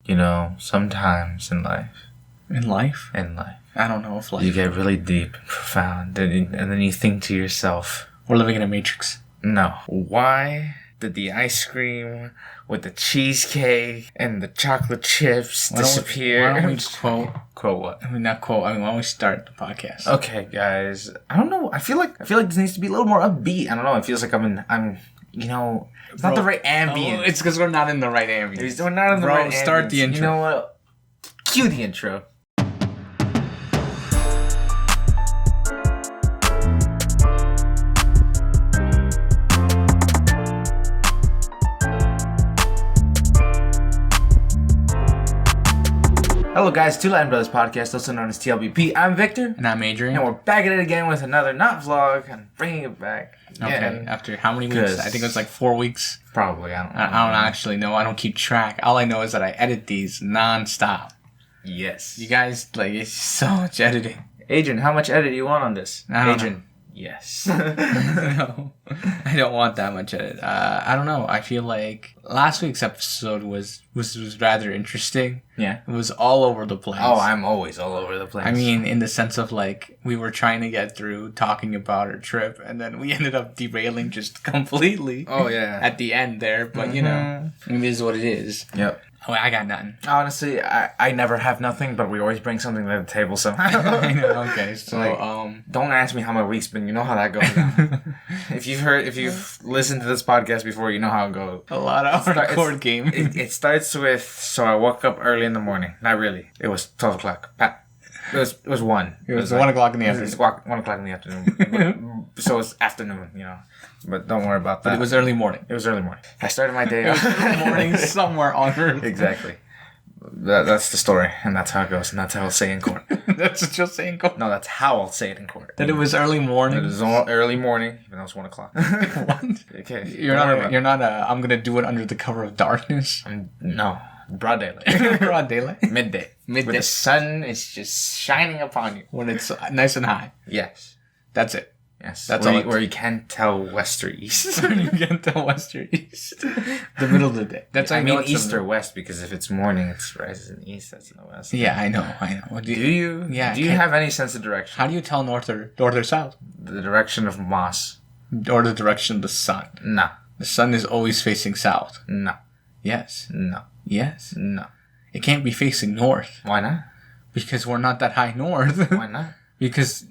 You know, sometimes in life. In life? In life. I don't know if life... You get really deep and profound, and then you think to yourself... We're living in a matrix. No. Why did the ice cream with the cheesecake and the chocolate chips disappear? Why don't we quote... Quote what? I mean, not quote. I mean, why don't we start the podcast? Okay, guys. I don't know. I feel like this needs to be a little more upbeat. I don't know. It feels like I'm you know... It's not the right ambience. Oh, it's because we're not in the right ambience. We're not in the right ambience. Start the intro. You know what? Cue the intro. Hello guys, Two Latin Brothers podcast, also known as T.L.B.P. I'm Victor. And I'm Adrian. And we're back at it again with another not vlog and bringing it back. Okay, after how many weeks? I think it was like 4 weeks. Probably, I don't actually know. I don't keep track. All I know is that I edit these non-stop. Yes. You guys, like, it's so much editing. Adrian, how much edit do you want on this? Adrian. Know. Yes. No, I don't want that much edit. I don't know. I feel like last week's episode was rather interesting. Yeah. It was all over the place. Oh, I'm always all over the place. I mean, in the sense of like, we were trying to get through talking about our trip, and then we ended up derailing just completely. Oh, yeah. At the end there, but you know, it is what it is. Yep. Oh, I got nothing. Honestly, I never have nothing, but we always bring something to the table somehow. I know, okay. So, don't ask me how my week's been. You know how that goes down. If you've listened to this podcast before, you know how it goes. A lot of hardcore game. It starts with, so I woke up early in the morning. Not really. It was 12 o'clock. It was 1. It was 1 o'clock in the afternoon. It was 1 o'clock in the afternoon. So it's afternoon, you know. But don't worry about that. But it was early morning. It was early morning. I started my day off. Early morning somewhere on Earth. Exactly. That's the story, and that's how it goes, and that's how I'll say it in court. That's what you'll say in court? No, that's how I'll say it in court. That it was early morning? It was early morning, even though it's 1 o'clock. What? Okay. You're not I'm gonna do it under the cover of darkness? No. Broad daylight. Broad daylight? Midday. Where the sun is just shining upon you. When it's nice and high. Yes. That's it. Yes. That's where you can't tell west or east. You can't tell west or east. The middle of the day. That's I mean east or west, because if it's morning, it rises in the east. That's in the west. Yeah, I know. Do you? Yeah. Do you have any sense of direction? How do you tell north or south? The direction of moss. Or the direction of the sun? No. The sun is always facing south. No. Yes. No. Yes. No. It can't be facing north. Why not? Because we're not that high north. Why not? Because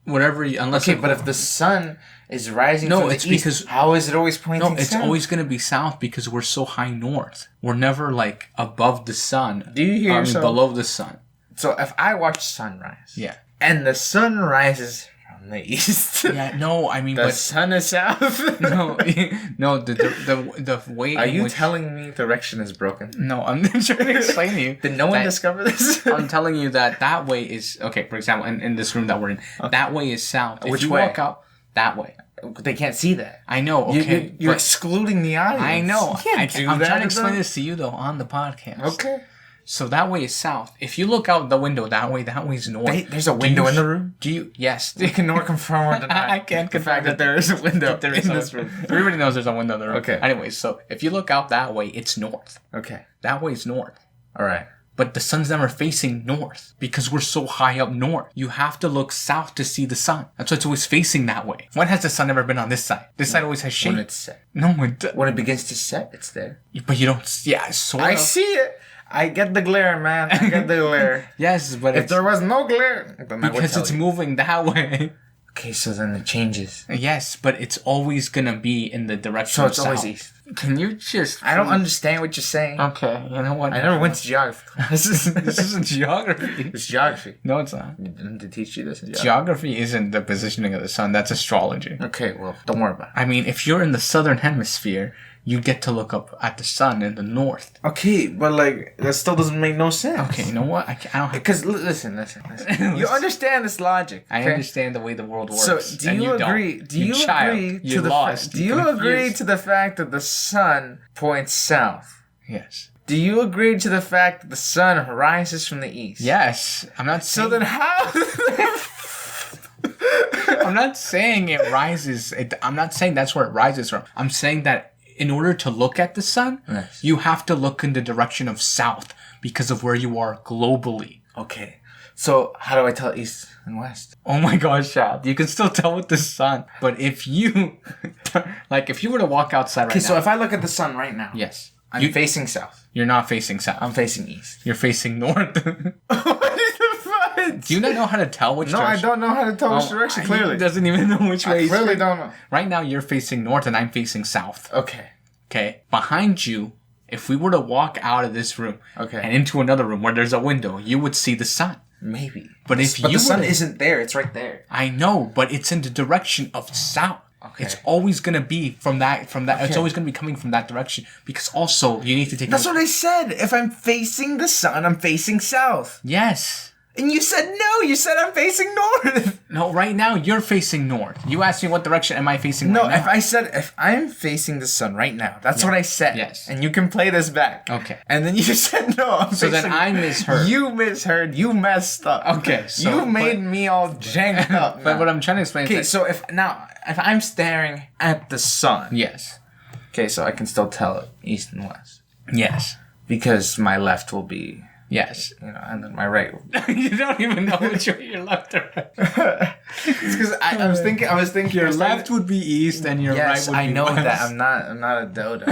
unless but if the sun is rising from the east, because how is it always pointing south? No, it's always going to be south because we're so high north. We're never like above the sun. Do you hear below the sun? So if I watch sunrise, yeah, and the sun rises from the east, yeah, no, I mean, the sun is south. no, the way. Are you telling me direction is broken? No, I'm trying to explain to you. Did no one discover this? I'm telling you that way is okay. For example, in this room that we're in, that way is south. Which way? Walk out that way. They can't see that. I know. Okay, you're excluding the audience. I know. I'm trying to explain this to you though on the podcast. Okay. So that way is south. If you look out the window that way is north. There's a window in the room? Yes. You can nor confirm or deny. I can't confirm that there is a window in this room. Everybody knows there's a window in the room. Okay. Anyways, so if you look out that way, it's north. Okay. That way is north. All right. But the sun's never facing north because we're so high up north. You have to look south to see the sun. That's why it's always facing that way. When has the sun ever been on this side? This side always has shade. When it's set. No, when it begins to set, it's there. But you don't. Yeah, sort of. I see it. I get the glare, man. I get the glare. Yes, but if there was no glare, then because it's moving that way. Okay, so then it changes. Yes, but it's always gonna be in the direction. So it's of always south. east. Can you just? I don't understand what you're saying. Okay, you know what? I never went to geography class. This isn't geography. It's geography. No, it's not. Didn't they teach you this? Geography isn't the positioning of the sun. That's astrology. Okay, well, don't worry about it. I mean, if you're in the southern hemisphere, you get to look up at the sun in the north. Okay, but like that still doesn't make no sense. Okay, you know what? I don't. Because listen. You understand this logic. Okay? I understand the way the world works. So do you agree? Do you agree to the fact that the sun points south? Yes. Do you agree to the fact that the sun rises from the east? Yes. I'm not saying... So then how... I'm not saying it rises. I'm not saying that's where it rises from. I'm saying that in order to look at the sun, yes, you have to look in the direction of south because of where you are globally. Okay. So how do I tell east and west? Oh my gosh, Chad. You can still tell with the sun. But if you, if you were to walk outside right now. Okay, so if I look at the sun right now. Yes. I'm facing south. You're not facing south. I'm facing east. You're facing north. What is the fudge? Do you not know how to tell which direction? No, I don't know how to tell which direction, clearly. He doesn't even know which way I clearly don't know. Right now, you're facing north and I'm facing south. Okay. Okay. Behind you, if we were to walk out of this room and into another room where there's a window, you would see the sun. Maybe. But the sun isn't there. It's right there. I know, but it's in the direction of south. Okay. It's always going to be from that. Okay. It's always going to be coming from that direction. Because also, you need to take... That's what I said. If I'm facing the sun, I'm facing south. Yes. And you said no. You said I'm facing north. No, right now, you're facing north. You asked me what direction am I facing right now. No, if I'm facing the sun right now, that's what I said. Yes. And you can play this back. Okay. And then you said no. So then I misheard. You misheard. You messed up. Okay. So, you made me all janked up. But what I'm trying to explain is... Okay, so if I'm staring at the sun. Yes. Okay, so I can still tell it east and west. Yes. Because my left will be... Yes. And then my right will be... You don't even know which way your left or right. It's because I was thinking your left would be east and your right would be I know west. that. I'm not a dodo.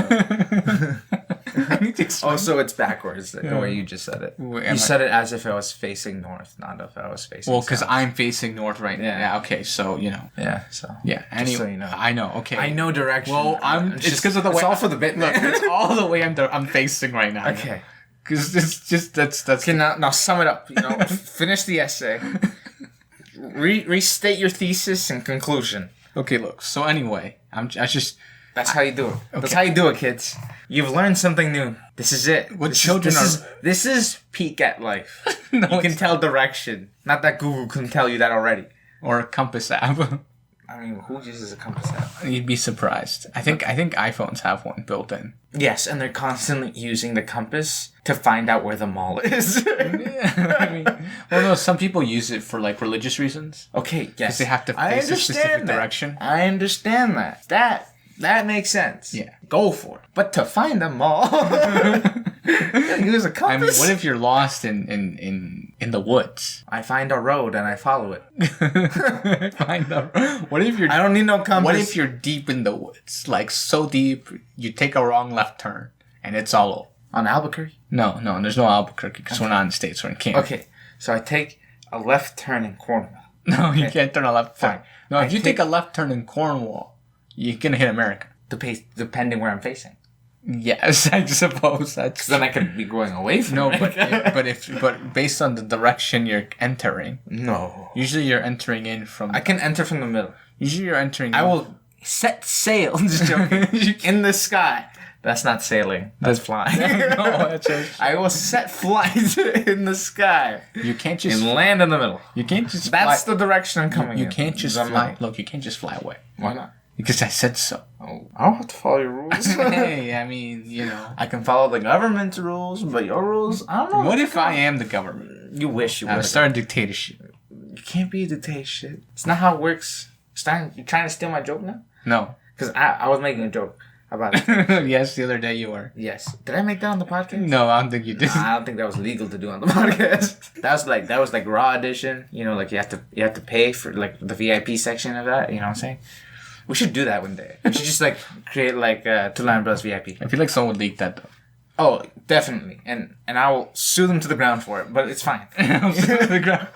So it's backwards the way you just said it. You said it as if I was facing north, not if I was facing south. Because I'm facing north right now. Yeah, okay, so, Yeah, so. Yeah, anyway. So you know. I know, okay. I know direction. Well, it's because of the way... It's all for the bit. Look, it's all the way I'm facing right now. Okay. Because it's just, that's... Okay, now sum it up. Finish the essay. Restate your thesis and conclusion. Okay, look, so anyway, That's how you do it. Okay. That's how you do it, kids. You've learned something new. This is it. This is peak at life. You can tell direction. Not that Google can tell you that already. Or a compass app. I mean, who uses a compass app? You'd be surprised. I think iPhones have one built in. Yes, and they're constantly using the compass to find out where the mall is. No, some people use it for religious reasons. Okay, yes. Because they have to face a specific direction. I understand that. That makes sense. Yeah. Go for it. But to find a mall, use a compass. What if you're lost in the woods? I find a road and I follow it. What if you're... I don't need no compass. What if you're deep in the woods? So deep, you take a wrong left turn and it's all over. On Albuquerque? No, there's no Albuquerque because we're not in the States, we're in Canada. Okay, so I take a left turn in Cornwall. No, you can't turn a left turn. Fine. No, if you take a left turn in Cornwall, you're going to hit America. Depending where I'm facing. Yes, I suppose that's... Because then I could be going away from it. But based on the direction you're entering... No. Usually you're entering in from... I can enter from the middle. Usually you're entering... I will set sail. Just joking. In the sky. That's not sailing. That's flying. I will set flight in the sky. You can't just... And land in the middle. You can't just That's the direction I'm coming in. You can't just fly. Look, you can't just fly away. Why not? Because I said so. Oh, I don't have to follow your rules. Hey, I can follow the government's rules, but your rules, I don't know. What if I am the government? You wish you would. Start a dictatorship. You can't be a dictatorship. It's not how it works. You trying to steal my joke now? No. Because I was making a joke about it. Yes, the other day you were. Yes. Did I make that on the podcast? No, I don't think you did. I don't think that was legal to do on the podcast. That was like raw edition. You have to pay for the VIP section of that. You know what I'm saying? We should do that one day. We should just create Two Line Bros VIP. I feel like someone would leak that though. Oh, definitely. And I will sue them to the ground for it, but it's fine. To the ground.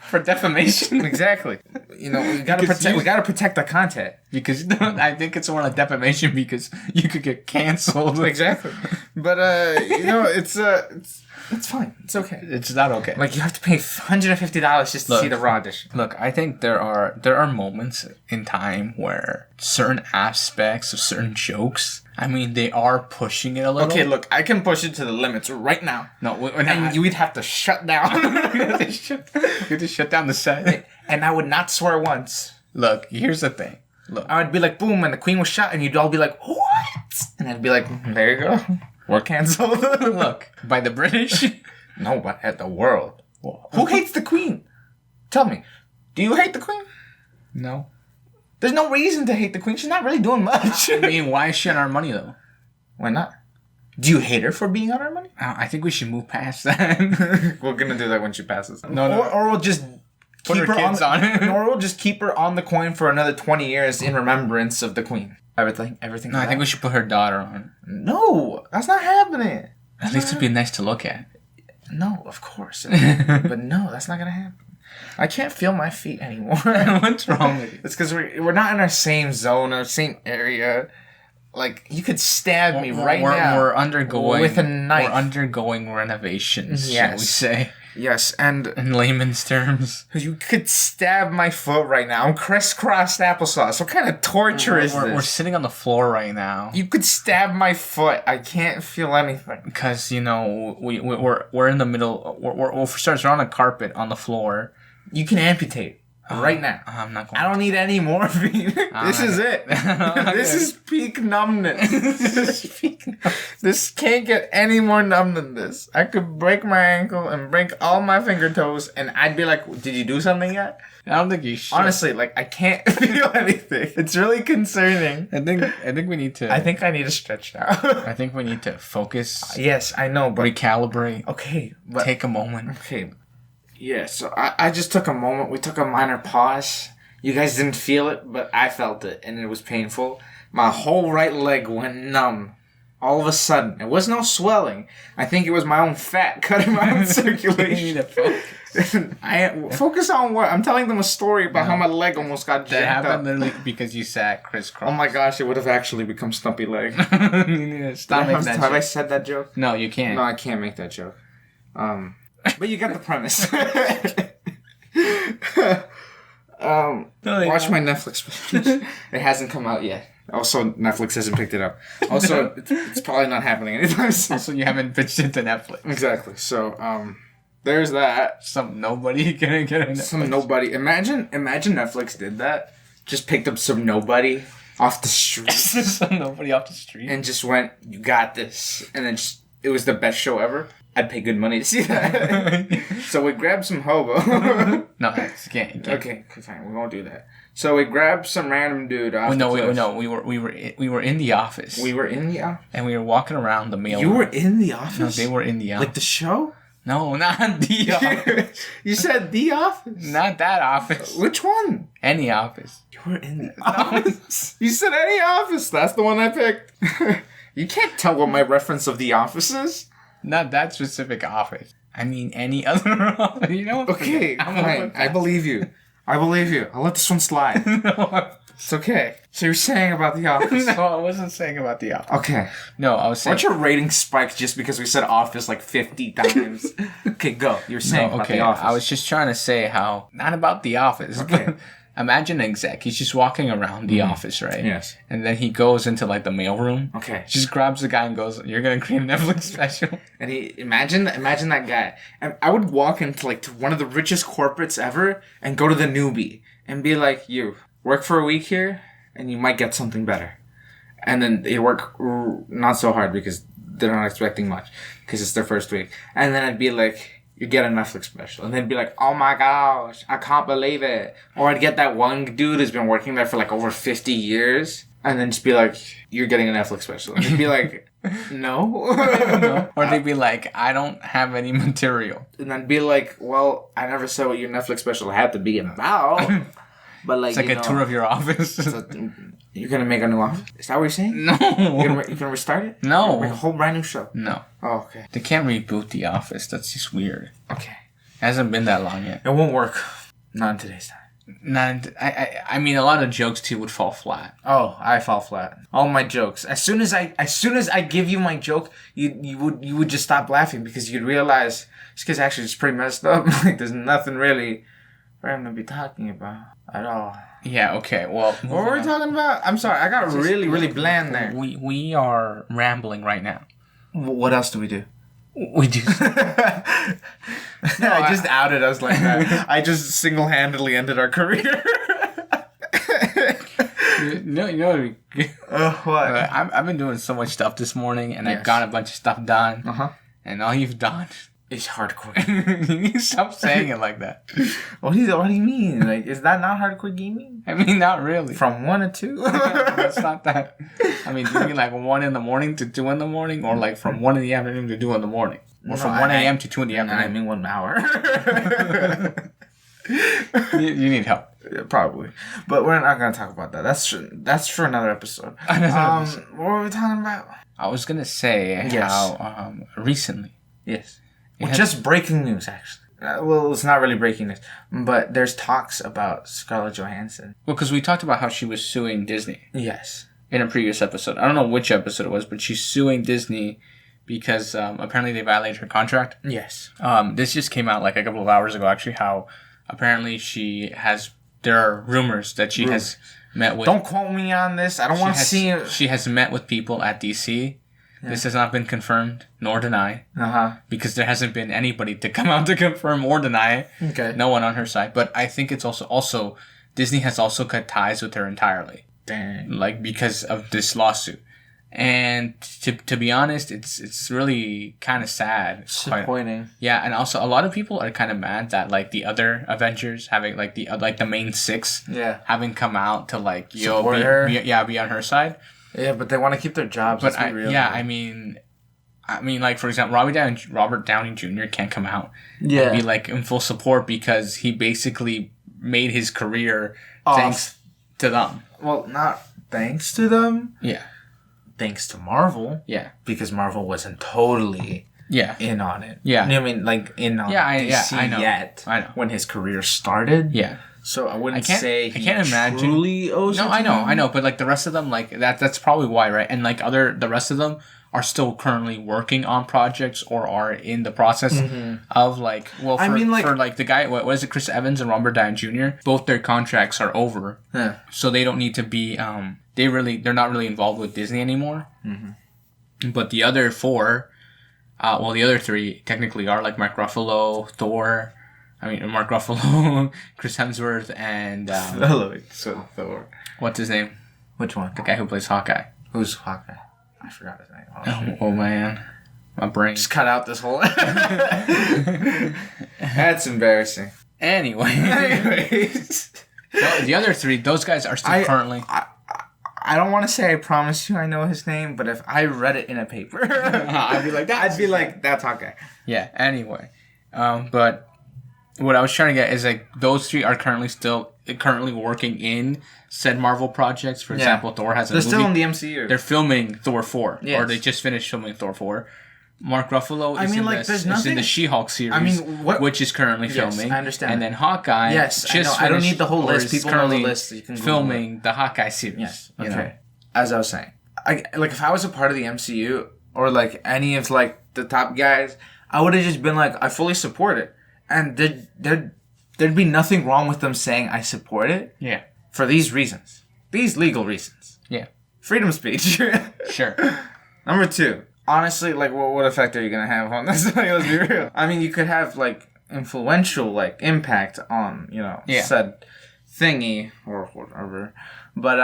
For defamation. Exactly. We gotta protect the content. Because I think it's more like defamation because you could get canceled. Exactly. But it's fine. It's okay. It's not okay. You have to pay $150 just to see the raw edition. Look, I think there are moments in time where certain aspects of certain jokes, they are pushing it a little. Okay, look, I can push it to the limits right now. No, and you would have to shut down. You have to shut down the set. And I would not swear once. Look, here's the thing. Look, I would be like, boom, and the queen was shot, and you'd all be like, what? And I'd be like, there you go. We're canceled. Look, by the British? No, but at the world. Who hates the queen? Tell me. Do you hate the queen? No. There's no reason to hate the queen. She's not really doing much. Why is she on our money, though? Why not? Do you hate her for being on our money? I think we should move past that. We're gonna do that when she passes. No. Or we'll just Put her kids on it. Or we'll just keep her on the coin for another 20 years in remembrance of the queen. Everything. No, I think we should put her daughter on. No, that's not happening. At least it'd be nice to look at. No, of course. But no, that's not gonna happen. I can't feel my feet anymore. What's wrong with you? It's because we're not in our same zone or same area. Like, you could stab me right now. We're undergoing... with a knife. We're undergoing renovations, Yes. shall we say. Yes, and... In layman's terms. You could stab my foot right now. I'm crisscrossed applesauce. What kind of torture is this? We're sitting on the floor right now. You could stab my foot. I can't feel anything. Because, you know, we're in the middle... We're for starters, we're on a carpet on the floor. You can amputate. Right now. I'm not going I don't need any morphine. This is it. This is peak numbness. This can't get any more numb than this. I could break my ankle and break all my finger toes, and I'd be like, did you do something yet? I don't think you should. Honestly, like, I can't feel anything. It's really concerning. I think we need to... I think I need to stretch now. I think we need to focus. Yes, I know, but... Recalibrate. Okay, but... Take a moment. Okay. Yeah, so I just took a moment. We took a minor pause. You guys didn't feel it, but I felt it, and it was painful. My whole right leg went numb. All of a sudden. It was no swelling. I think it was my own fat cutting my own circulation. You need to focus. Focus on what? I'm telling them a story about how my leg almost got That jacked happened up. literally because you sat crisscross. Oh my gosh, it would have actually become stumpy leg. You need to stop making that Have I joke. said that joke? No, you can't. No, I can't make that joke. But you got the premise. Watch my Netflix special. It hasn't come out yet. Also, Netflix hasn't picked it up. Also, it's probably not happening anytime soon. Also, you haven't pitched it to Netflix. Exactly. So, there's that. Some nobody gonna get a Netflix. Some nobody. Imagine Netflix did that. Just picked up some nobody off the street. Some nobody off the street. And just went, you got this. And then it was the best show ever. I'd pay good money to see that. So we grabbed some hobo. No, you can't. Okay, fine. We won't do that. So we grabbed some random dude off the cliff. We were in the office. We were in the office? And we were walking around the mail. You were in the office? No, they were in the office. Like the show? No, not the office. You said the office? Not that office. Which one? Any office. You were in the office? You said any office. That's the one I picked. You can't tell what my reference of the office is. Not that specific office. I mean any other office. You know what? Okay, fine. I believe you. I'll let this one slide. No. It's okay. So you're saying about the office? No, I wasn't saying about the office. Okay. No, I was saying... What's your rating spiked just because we said office like 50 times? Okay, go. You're saying about the office. I was just trying to say how... Not about the office. Okay. But imagine an exec. He's just walking around the office, right? Yes. And then he goes into like the mailroom. Okay. Just grabs the guy and goes, "You're gonna create a Netflix special." And he imagine that guy. And I would walk into to one of the richest corporates ever and go to the newbie and be like, "You work for a week here, and you might get something better." And then they work not so hard because they're not expecting much because it's their first week. And then I'd be like, you get a Netflix special. And they'd be like, oh my gosh, I can't believe it. Or I'd get that one dude who's been working there for like over 50 years. And then just be like, you're getting a Netflix special. And they'd be like, no. No. Or they'd be like, I don't have any material. And then be like, well, I never said what your Netflix special had to be about. But like, It's like a tour of your office. You're going to make a new office? Is that what you're saying? No. You're going to restart it? No. You're gonna make a whole brand new show? No. Oh, okay. They can't reboot the office. That's just weird. Okay. It hasn't been that long yet. It won't work. Not in today's time. I mean, a lot of jokes too would fall flat. Oh, I fall flat. All my jokes. As soon as I give you my joke, you would just stop laughing because you'd realize this kid's actually just pretty messed up. Like there's nothing really for him to be talking about at all. Yeah. Okay. Well, What were we talking about? I'm sorry. I got really bland there. We are rambling right now. What else do we do? We do. I just outed us like that. I just single-handedly ended our career. No. What? I've been doing so much stuff this morning, and I've got a bunch of stuff done. Uh-huh. And all you've done It's hardcore. You stop saying it like that. What do you mean? Like, is that not hardcore gaming? I mean, not really. From 1 to 2? It's not that. I mean, do you mean like 1 in the morning to 2 in the morning, or like from 1 in the afternoon to 2 in the morning, or from 1 a.m. to 2 in the afternoon? I mean 1 hour. You need help. Yeah, probably, but we're not gonna talk about that. That's for another episode. What were we talking about? I was gonna say how recently. Yes. Well, just breaking news, actually. Well, it's not really breaking news, but there's talks about Scarlett Johansson. Well, because we talked about how she was suing Disney. Yes. In a previous episode. I don't know which episode it was, but she's suing Disney because apparently they violated her contract. Yes. This just came out like a couple of hours ago, actually, how apparently there are rumors that she has met with... Don't quote me on this. I don't want to see it. She has met with people at DC. Yeah. This has not been confirmed nor denied. Because there hasn't been anybody to come out to confirm or deny. Okay. No one on her side. But I think it's also Disney has also cut ties with her entirely. Dang. Like, because of this lawsuit. And to be honest, it's really kind of sad. Disappointing. Yeah, and also a lot of people are kind of mad that like the other Avengers having like the main 6 having come out to like be on her side. Yeah, but they want to keep their jobs. But I mean, like for example, Robert Downey Jr. can't come out and be like in full support because he basically made his career thanks to them. Well, not thanks to them. Yeah. Thanks to Marvel. Yeah. Because Marvel wasn't totally in on it. Yeah. You know what I mean? Like in on DC I know. yet. I know. When his career started. Yeah. So I wouldn't say I can't imagine. Truly owes No, I know. But like the rest of them, like that's probably why, right? And like the rest of them are still currently working on projects or are in the process of like, well, for the guy, what is it, Chris Evans and Robert Downey Jr., both their contracts are over. Yeah. So they don't need to be, they're not really involved with Disney anymore. Mm-hmm. But the other 4, the other 3 technically are like Mark Ruffalo, Chris Hemsworth, and, Thor. What's his name? Which one? The guy who plays Hawkeye. Who's Hawkeye? I forgot his name. Oh man. My brain. Just cut out this whole... That's embarrassing. Anyways. The other 3, those guys are still currently... I don't want to say I promise you I know his name, but if I read it in a paper... I'd be like, that's Hawkeye. Yeah, anyway. But what I was trying to get is like, those 3 are currently working in said Marvel projects. For example, Thor has a movie. They're still in the MCU. They're filming Thor 4. Yes. Or they just finished filming Thor 4. Mark Ruffalo is in the She-Hulk series, which is currently filming. I understand. And then Hawkeye I don't need the whole list. People know the list. You can filming the Hawkeye series. Yes. Okay. You know? As I was saying, if I was a part of the MCU or like any of like the top guys, I would have just been like, I fully support it. And there'd be nothing wrong with them saying I support it. Yeah. For these reasons. These legal reasons. Yeah. Freedom of speech. Sure. Number 2. Honestly, like, what effect are you going to have on this? Like, let's be real. I mean, you could have, like, influential, like, impact on, said thingy or whatever. But,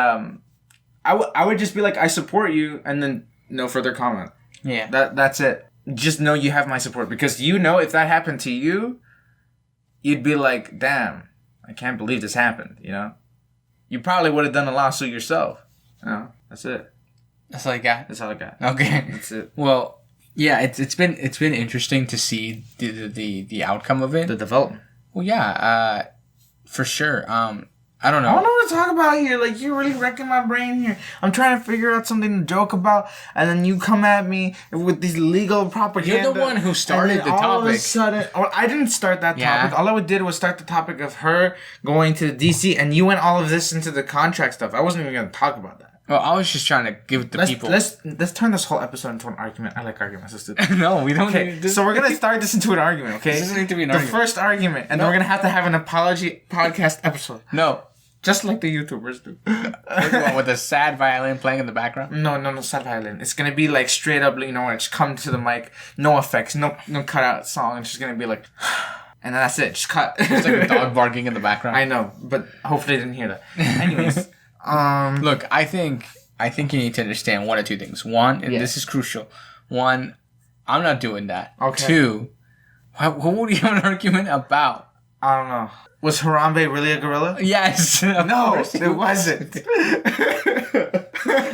I would just be like, I support you, and then no further comment. Yeah. That's it. Just know you have my support. Because if that happened to you, you'd be like, damn, I can't believe this happened, You probably would have done a lawsuit yourself. That's it. That's all I got? That's all I got. Okay. That's it. Well, yeah, it's been interesting to see the outcome of it. The development. Well, yeah, for sure. I don't know. I don't know what to talk about here. Like, you're really wrecking my brain here. I'm trying to figure out something to joke about, and then you come at me with these legal propaganda. You're the one who started the topic. All of a sudden, I didn't start that topic. All I did was start the topic of her going to DC, and you went all of this into the contract stuff. I wasn't even going to talk about that. Well, I was just trying to give people... Let's turn this whole episode into an argument. I like arguments. Let's do that. No, we don't. Okay, so we're going to start this into an argument, okay? This doesn't need to be an argument. The first argument, and then we're going to have an apology podcast episode. No. Just like the YouTubers do. With a sad violin playing in the background? No, sad violin. It's going to be like straight up, just come to the mic, no effects, no cut out song. It's just going to be like... And that's it. Just cut. It's like a dog barking in the background. I know, but hopefully they didn't hear that. Anyways... Look, I think you need to understand one or two things. One, and this is crucial. One, I'm not doing that. Okay. 2, What would you have an argument about? I don't know. Was Harambe really a gorilla? Yes. No, it wasn't.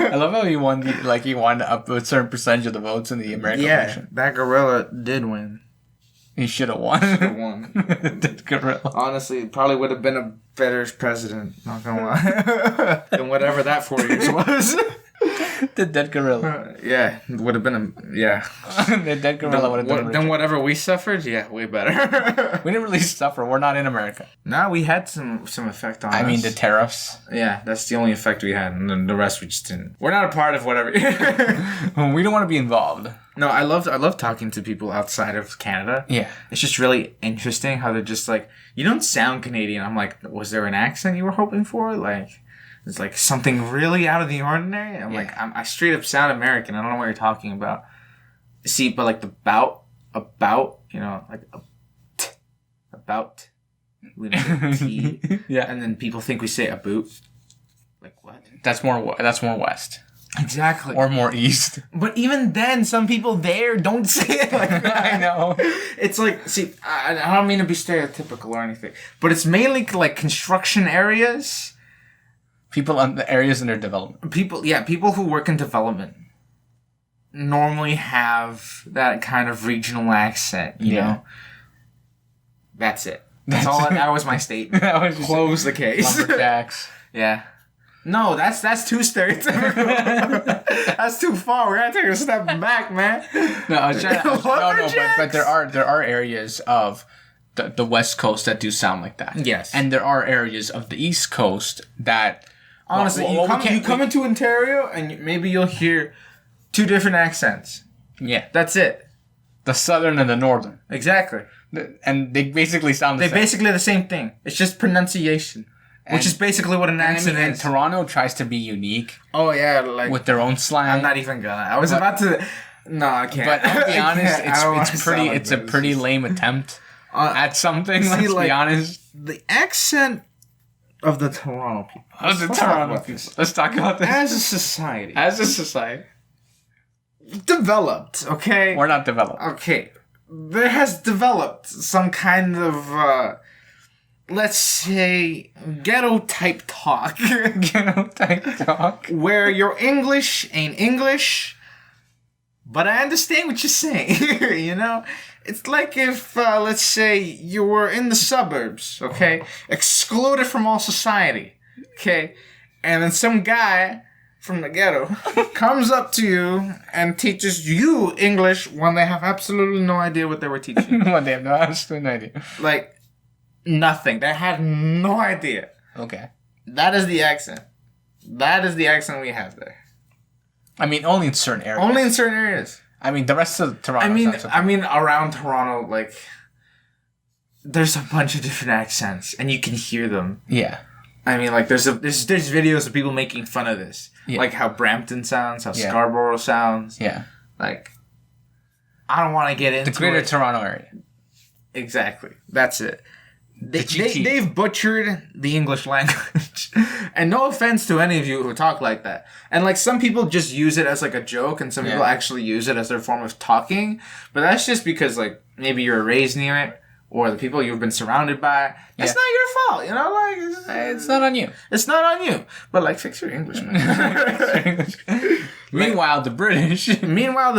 I love how he won he won up a certain percentage of the votes in the American election. That gorilla did win. He should have won. That gorilla. Honestly, it probably would have been a better president, not gonna lie, than whatever that 4 years was. The dead gorilla. Yeah, would have been The dead gorilla would have been Then whatever we suffered, way better. We didn't really suffer. We're not in America. No, we had some effect on us. I mean, the tariffs. Yeah, that's the only effect we had, and then the rest we just didn't. We're not a part of whatever. We don't want to be involved. No, I love talking to people outside of Canada. Yeah. It's just really interesting how they're just like, you don't sound Canadian. I'm like, was there an accent you were hoping for? Like, it's like something really out of the ordinary. I'm like, I straight up sound American. I don't know what you're talking about. See, but like the about, you know, like about, we don't say T. Yeah. And then people think we say a boot. Like what? That's more west. Exactly. Or more east. But even then, some people there don't say it like that. I know. It's like, see, I don't mean to be stereotypical or anything, but it's mainly like construction areas. People on the areas in their development. People who work in development normally have that kind of regional accent, you know? That's it. That was my statement. Close the case. Lumberjacks. Yeah. No, that's too stereotypical. That's too far. We're gonna take a step back, man. No, I was trying but there are areas of the West Coast that do sound like that. Yes. And there are areas of the East Coast that honestly, you come into Ontario and maybe you'll hear two different accents. Yeah. That's it. The southern and the northern. Exactly. And they basically sound the same. They're basically the same thing. It's just pronunciation. Which is basically what an accent is. And Toronto tries to be unique. Oh, yeah. Like with their own slang. I'm not even gonna. I was about to... No, I can't. But I'll be honest, it's a pretty lame attempt at something, let's be honest. The accent of the Toronto people. Let's talk about this. As a society. Developed, okay? We're not developed. Okay. There has developed some kind of... let's say, ghetto-type talk. Where your English ain't English, but I understand what you're saying, you know? It's like if, let's say, you were in the suburbs, okay? Excluded from all society, okay? And then some guy from the ghetto comes up to you and teaches you English when they have absolutely no idea what they were teaching. When they have no idea. Like... nothing. They had no idea. Okay. That is the accent. That is the accent we have there. I mean, only in certain areas. I mean, the rest of Toronto. I mean, around Toronto, like, there's a bunch of different accents, and you can hear them. Yeah. I mean, like, there's videos of people making fun of this, like how Brampton sounds, how Scarborough sounds. Yeah. Like, I don't want to get into the greater Toronto area. Exactly. That's it. They've butchered the English language. And no offense to any of you who talk like that. And like some people just use it as like a joke and some people actually use it as their form of talking. But that's just because like maybe you're raised near it or the people you've been surrounded by. It's not your fault, you know? Like it's not on you. It's not on you. But like fix your English, man. Meanwhile, the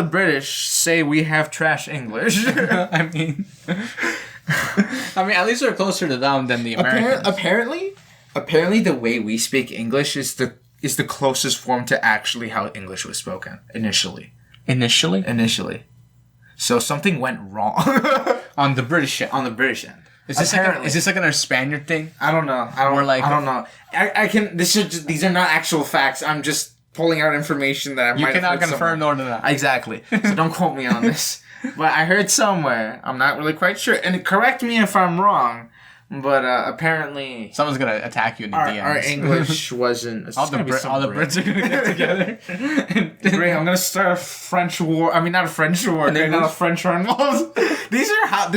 British say we have trash English. I mean, at least we're closer to them than the Americans. Apparently, the way we speak English is the closest form to actually how English was spoken initially. Initially. So something went wrong on the British end. Is this like a Spaniard thing? I don't know. I don't know. I can. These are not actual facts. I'm just pulling out information that I might. You cannot confirm nor deny. Exactly. So don't quote me on this. But I heard somewhere, I'm not really quite sure, and correct me if I'm wrong, but apparently... someone's going to attack you in the DMs. Our English wasn't... all the Brits are going to get together. Great, I'm going to start a French war. I mean, not a French war. Not a French war involved. This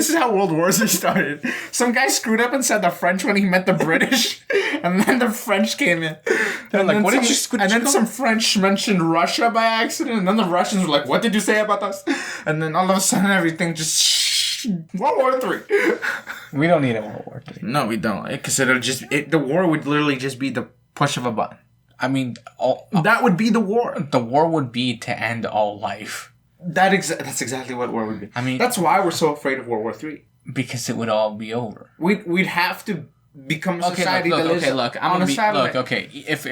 is how World Wars are started. Some guy screwed up and said the French when he meant the British, and then the French came in. And like, what did you... And then some French mentioned Russia by accident, and then the Russians were like, what did you say about us? And then all of a sudden everything just World War III. We don't need a World War III. No, we don't. Because the war would literally just be the push of a button. I mean, that would be the war. The war would be to end all life. That's exactly what war would be. I mean, that's why we're so afraid of World War III. Because it would all be over. We'd have to become a society that lives on a satellite. Okay, if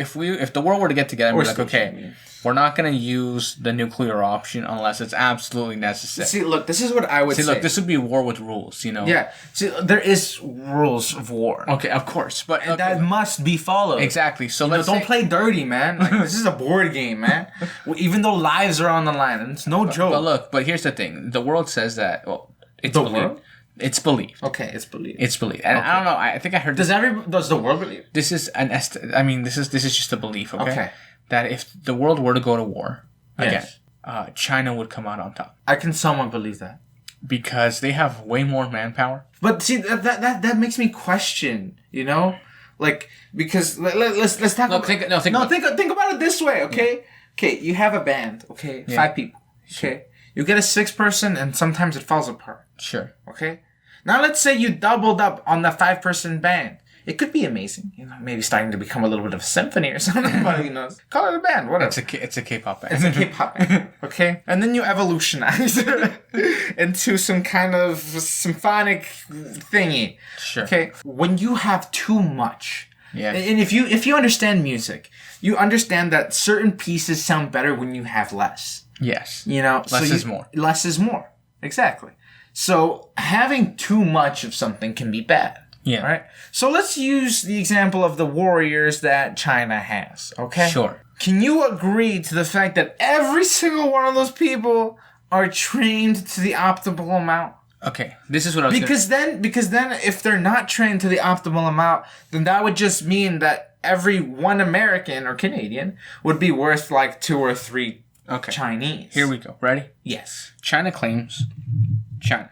the world were to get together, we're like, okay, we're not gonna use the nuclear option unless it's absolutely necessary. See, look, this is what I would say. Look, this would be a war with rules, you know. Yeah. See, there is rules of war. Okay, of course, but that must be followed. Exactly. So don't play dirty, man. Like, this is a board game, man. Even though lives are on the line, and it's no joke. But here's the thing: the world says that. Well, it's the believed. World? It's believed. Okay, it's believed. It's believed, and I don't know. I think I heard. Does the world believe? This is I mean, this is just a belief. Okay. That if the world were to go to war again, China would come out on top. I can somewhat believe that because they have way more manpower. But see, that makes me question. You know, like because let's talk. Think about it this way. Okay. Yeah. Okay, you have a band. Okay, 5 people. Okay, you get a 6th person, and sometimes it falls apart. Sure. Okay. Now let's say you doubled up on the 5-person band. It could be amazing, you know, maybe starting to become a little bit of a symphony or something. But you know, call it a band, whatever. It's a K-pop band. It's a K-pop band, okay. And then you evolutionize into some kind of symphonic thingy. Sure. Okay. When you have too much, yeah. And if you understand music, you understand that certain pieces sound better when you have less. Yes. You know, less is more. Less is more. Exactly. So having too much of something can be bad. Yeah. Right? So let's use the example of the warriors that China has. Okay? Sure. Can you agree to the fact that every single one of those people are trained to the optimal amount? Okay. This is what I was because then if they're not trained to the optimal amount, then that would just mean that every one American or Canadian would be worth like 2 or 3 Chinese. Here we go. Ready? Yes. China claims. China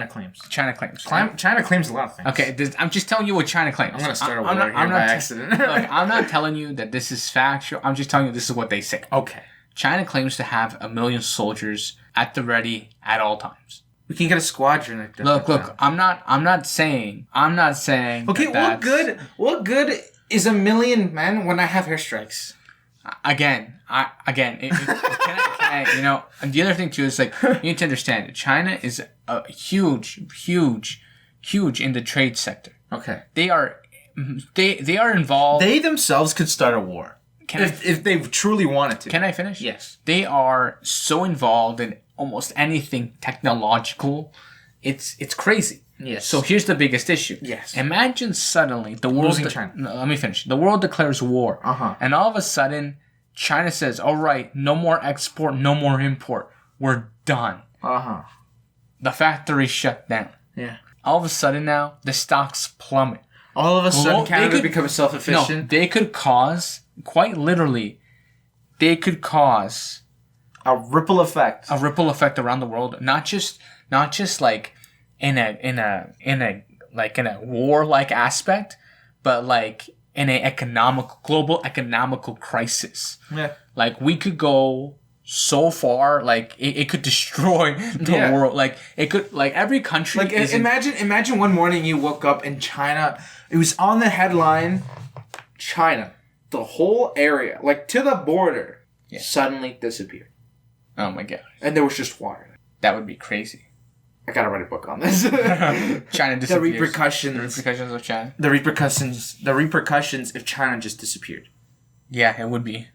claims. China claims a lot of things. Okay, I'm just telling you what China claims. I'm going to start a war here by accident. Look, I'm not telling you that this is factual. I'm just telling you this is what they say. Okay. China claims to have 1 million soldiers at the ready at all times. We can get a squadron. Look. I'm not saying. Okay, what good is 1 million men when I have airstrikes? Again, you know, and the other thing too is like you need to understand China is a huge in the trade sector. Okay, they are involved. They themselves could start a war if they truly wanted to. Can I finish? Yes. They are so involved in almost anything technological. It's crazy. Yes. So here's the biggest issue. Yes. Imagine suddenly the world... Losing China. No, let me finish. The world declares war. Uh-huh. And all of a sudden, China says, all right, no more export, no more import. We're done. Uh-huh. The factory shut down. Yeah. All of a sudden now, the stocks plummet. All of a sudden, Canada becomes self-efficient? No, they could cause, quite literally, a ripple effect. A ripple effect around the world. Not just like... in a war-like aspect, but like in a global economical crisis. Yeah. Like we could go so far, like it could destroy the world. Like it could, like every country. Like imagine one morning you woke up in China. It was on the headline, China, the whole area, like to the border, suddenly disappeared. Oh my god! And there was just water. That would be crazy. I gotta write a book on this. China disappears. The repercussions of China. The repercussions if China just disappeared. Yeah, it would be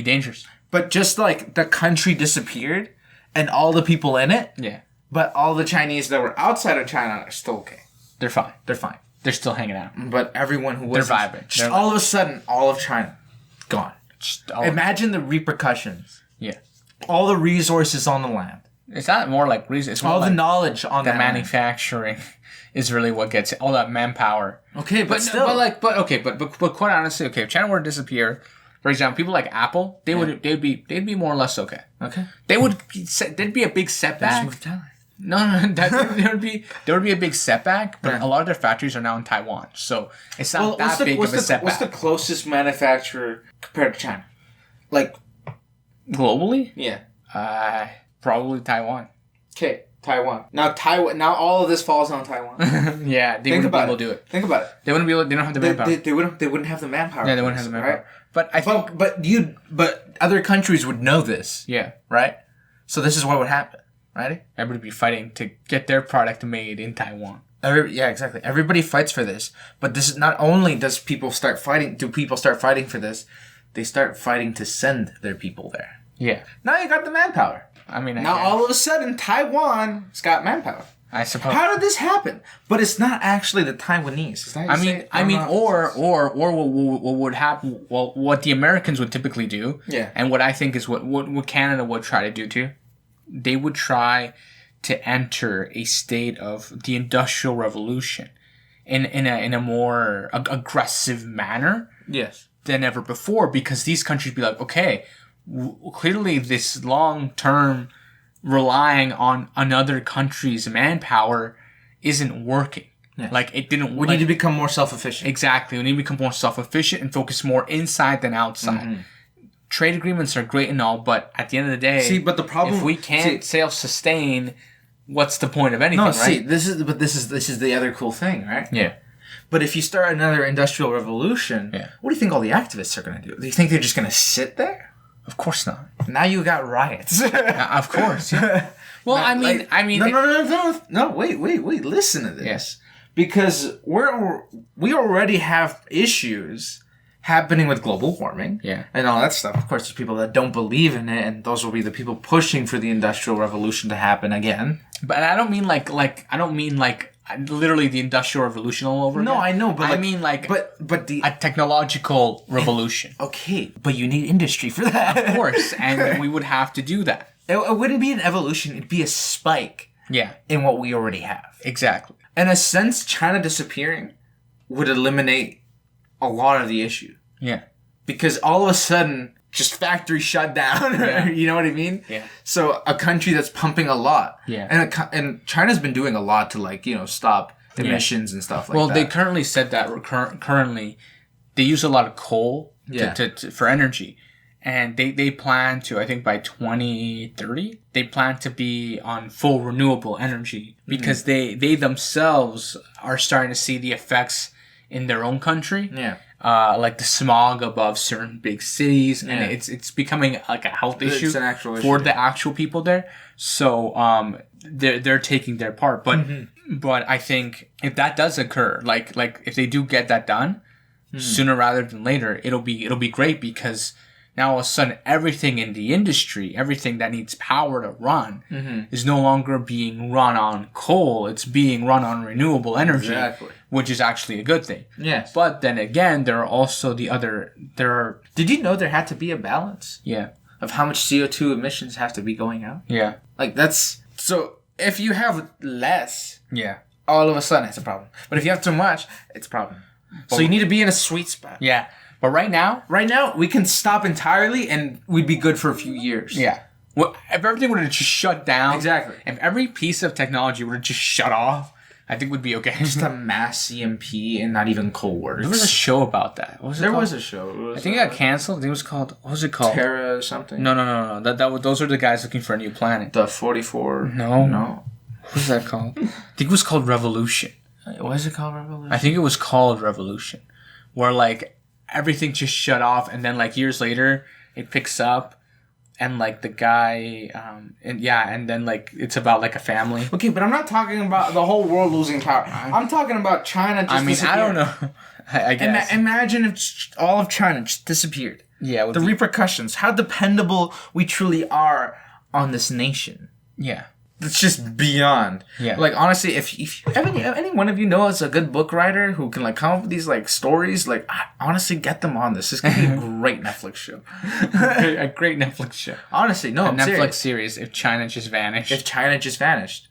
dangerous. But just like the country disappeared, and all the people in it. Yeah. But all the Chinese that were outside of China are still okay. They're fine. They're still hanging out. But everyone who was... They're vibing. Just all of a sudden, all of China, gone. Imagine the repercussions. Yeah. All the resources on the land. It's not more like reason. It's more all like the knowledge on the manufacturing is really what gets it. All that manpower. Okay, but still, but quite honestly, okay, if China were to disappear, for example, people like Apple, they'd be more or less okay. Okay, there'd be a big setback. No, there would be a big setback, but a lot of their factories are now in Taiwan, so it's not that big of a setback. What's the closest manufacturer compared to China? Like globally? Yeah. Probably Taiwan. Okay. Taiwan. Now all of this falls on Taiwan. Yeah, they wouldn't be able to do it. Think about it. They wouldn't be able. They don't have the manpower. They wouldn't have the manpower. Yeah, they wouldn't have the manpower. Right? But I think. But other countries would know this. Yeah. Right. So this is what would happen. Right. Everybody would be fighting to get their product made in Taiwan. Yeah, exactly. Everybody fights for this, but this is not only does people start fighting. Do people start fighting for this? They start fighting to send their people there. Yeah. Now you got the manpower. I mean, now all of a sudden Taiwan's got manpower. I suppose. How did this happen? But it's not actually the Taiwanese. Or what would happen? Well, what the Americans would typically do, and what I think is what Canada would try to do too. They would try to enter a state of the Industrial Revolution in a more aggressive manner. Yes. Than ever before, because these countries be like, okay, clearly this long-term relying on another country's manpower isn't working. Yeah. Like, it didn't work. We need to become more self-efficient. Exactly. We need to become more self-efficient and focus more inside than outside. Mm-hmm. Trade agreements are great and all, but at the end of the day, but the problem, if we can't self-sustain, what's the point of anything, right? This is the other cool thing, right? Yeah. But if you start another industrial revolution, what do you think all the activists are going to do? Do you think they're just going to sit there? Of course not. Now you got riots. Of course. Yeah. Well, No, wait. Listen to this. Yes. Because we already have issues happening with global warming and all that stuff. Of course, there's people that don't believe in it, and those will be the people pushing for the industrial revolution to happen again. But I don't mean like literally the industrial revolution all over again. No, I know, but I mean a technological revolution. Okay, but you need industry for that. Of course, and we would have to do that. It wouldn't be an evolution, it'd be a spike in what we already have. Exactly. In a sense, China disappearing would eliminate a lot of the issue. Yeah. Because all of a sudden, just factories shut down. Yeah. You know what I mean? Yeah. So a country that's pumping a lot. Yeah. And China's been doing a lot to stop emissions and stuff like that. Well, they currently said that currently they use a lot of coal for energy. And they plan to, I think by 2030, they plan to be on full renewable energy because they themselves are starting to see the effects in their own country. Yeah. Like the smog above certain big cities, and it's becoming like a health issue. It's an actual issue for the actual people there. So they're taking their part, but I think if that does occur, like if they do get that done sooner rather than later, it'll be great because now all of a sudden everything in the industry, everything that needs power to run, is no longer being run on coal. It's being run on renewable energy. Exactly. Which is actually a good thing. Yes. But then again, there are also Did you know there had to be a balance? Yeah. Of how much CO2 emissions have to be going out? Yeah. Like so if you have less, yeah, all of a sudden it's a problem. But if you have too much, it's a problem. So you need to be in a sweet spot. Yeah. But right now we can stop entirely and we'd be good for a few years. Yeah. Well, if everything would have just shut down. Exactly. If every piece of technology would have just shut off, I think we'd be okay. Just a mass CMP and not even coal works. There was a show about that. What was it called? There was a show. I think it got canceled. I think it was called... What was it called? Terra or something? No. Those are the guys looking for a new planet. The 44... No. What was that called? I think it was called Revolution. Was it called Revolution? I think it was called Revolution. Where, like, everything just shut off and then, like, years later, it picks up. And, like, the guy, and then, like, it's about, like, a family. Okay, but I'm not talking about the whole world losing power. I'm talking about China just disappearing. I don't know. I guess. Imagine if all of China just disappeared. Yeah. The repercussions. How dependable we truly are on this nation. Yeah. It's just beyond. Yeah. Like, honestly, if any one of you knows a good book writer who can, like, come up with these, like, stories, like, honestly, get them on this. This could be a great Netflix show. A great Netflix show. Honestly, no, I'm Netflix series, If China Just Vanished.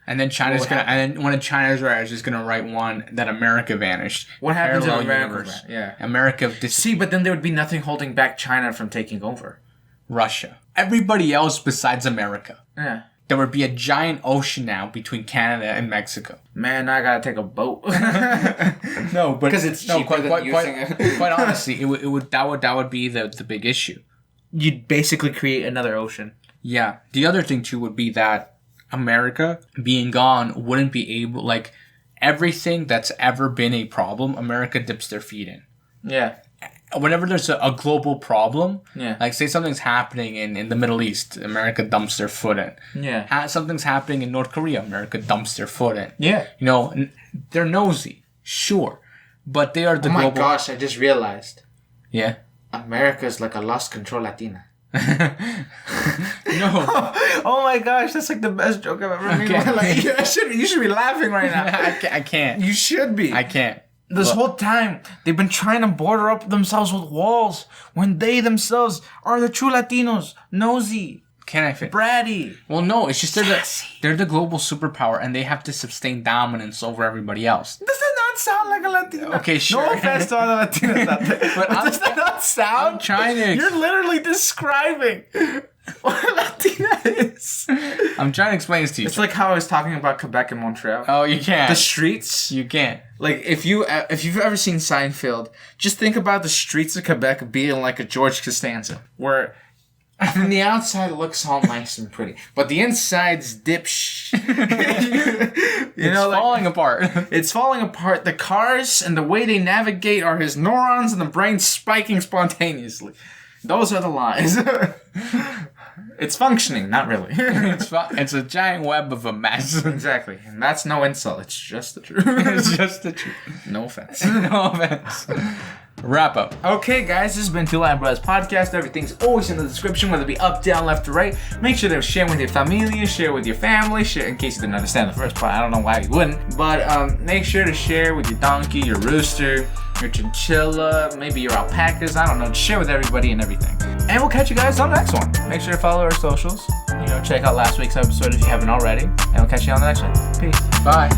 And then one of China's writers is gonna write one that America vanished. What happened to America? Yeah. America... See, but then there would be nothing holding back China from taking over. Russia. Everybody else besides America. Yeah. There would be a giant ocean now between Canada and Mexico. Man, I gotta take a boat. No, but because it's cheaper than using it. Quite honestly, that would be the big issue. You'd basically create another ocean. Yeah. The other thing too would be that America being gone wouldn't be able, like, everything that's ever been a problem, America dips their feet in. Yeah. Whenever there's a global problem, yeah, like say something's happening in the Middle East, America dumps their foot in. Yeah. Something's happening in North Korea, America dumps their foot in. Yeah. You know, they're nosy, sure, but they are the global... Oh my gosh, I just realized. Yeah? America is like a lost control Latina. No. Oh my gosh, that's like the best joke I've ever made. Like, you should be laughing right now. I can't. You should be. I can't. This whole time, they've been trying to border up themselves with walls when they themselves are the true Latinos. Nosy. Can I fit? Bratty. Well, no, it's just they're the global superpower and they have to sustain dominance over everybody else. Does that not sound like a Latino? Okay, sure. No offense to all the Latinos out there. But does that not sound? I'm trying to... You're literally describing what a Latina is. I'm trying to explain this to you. It's like how I was talking about Quebec and Montreal. Oh, you can't. The streets. You can't. Like, if you've ever seen Seinfeld, just think about the streets of Quebec being like a George Costanza, where from the outside it looks all nice and pretty, but the inside's It's falling apart. It's falling apart. The cars and the way they navigate are his neurons and the brain spiking spontaneously. Those are the lies. It's functioning, not really. It's a giant web of a mess. Exactly. And that's no insult. It's just the truth. It's just the truth. No offense. No offense. Wrap up. Okay, guys, this has been Two Latin Brothers Podcast. Everything's always in the description, whether it be up, down, left, or right. Make sure to share with your familia, share with your family, share in case you didn't understand the first part. I don't know why you wouldn't. But make sure to share with your donkey, your rooster, your chinchilla, maybe your alpacas. I don't know. Just share with everybody and everything. And we'll catch you guys on the next one. Make sure to follow our socials. Check out last week's episode if you haven't already. And we'll catch you on the next one. Peace. Bye.